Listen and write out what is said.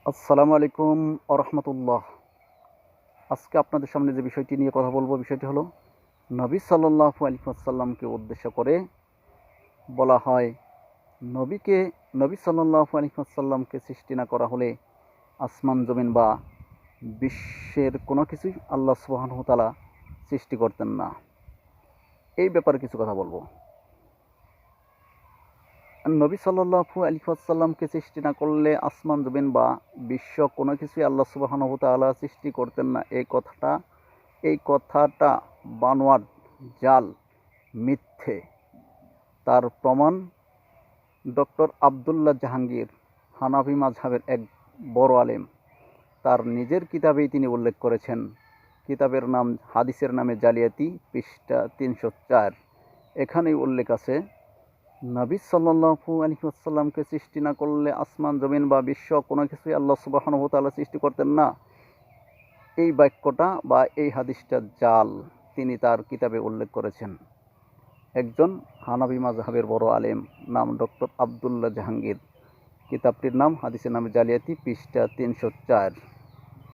আসসালামু আলাইকুম আরহামতুল্লাহ। আজকে আপনাদের সামনে যে বিষয়টি নিয়ে কথা বলবো, বিষয়টি হলো নবী সাল্লাল্লাহু আলাইহি ওয়াসাল্লামকে উদ্দেশ্য করে বলা হয়, নবীকে নবী সাল্লাল্লাহু আলাইহি ওয়াসাল্লামকে সৃষ্টি না করা হলে আসমান জমিন বা বিশ্বের কোনো কিছুই আল্লাহ সুবহানাহু ওয়া তাআলা সৃষ্টি করতেন না। এই ব্যাপারে কিছু কথা বলবো। নবী সাল্লাল্লাহু আলাইহি ওয়াসাল্লামকে সৃষ্টি না করলে আসমান জমিন বা বিশ্ব কোনো কিছুই আল্লাহ সুবহানাহু ওয়া তাআলা সৃষ্টি করতেন না, এই কথাটা বানোয়াট, জাল, মিথ্যে। তার প্রমাণ ডক্টর আবদুল্লাহ জাহাঙ্গীর, হানাফি মাযহাবের এক বড় আলেম, তার নিজের কিতাবেই তিনি উল্লেখ করেছেন। কিতাবের নাম হাদিসের নামে জালিয়াতি, পৃষ্ঠা ৩০৪। এখানেই উল্লেখ আছে, নবী সাল্লাল্লাহু আলাইহি ওয়াসাল্লামকে সৃষ্টি না করলে আসমান জমিন বা বিশ্ব কোনো কিছুই আল্লাহ সুবহানাহু ওয়া তাআলা সৃষ্টি করতেন না। এই বাক্যটা বা এই হাদিসটা জাল, তিনি তার কিতাবে উল্লেখ করেছেন। একজন হানাফি মাযহাবের বড় আলেম, নাম ডক্টর আবদুল্লাহ জাহাঙ্গীর, কিতাবটির নাম হাদিসের নামে জালিয়াতি, পৃষ্ঠা ৩০৪।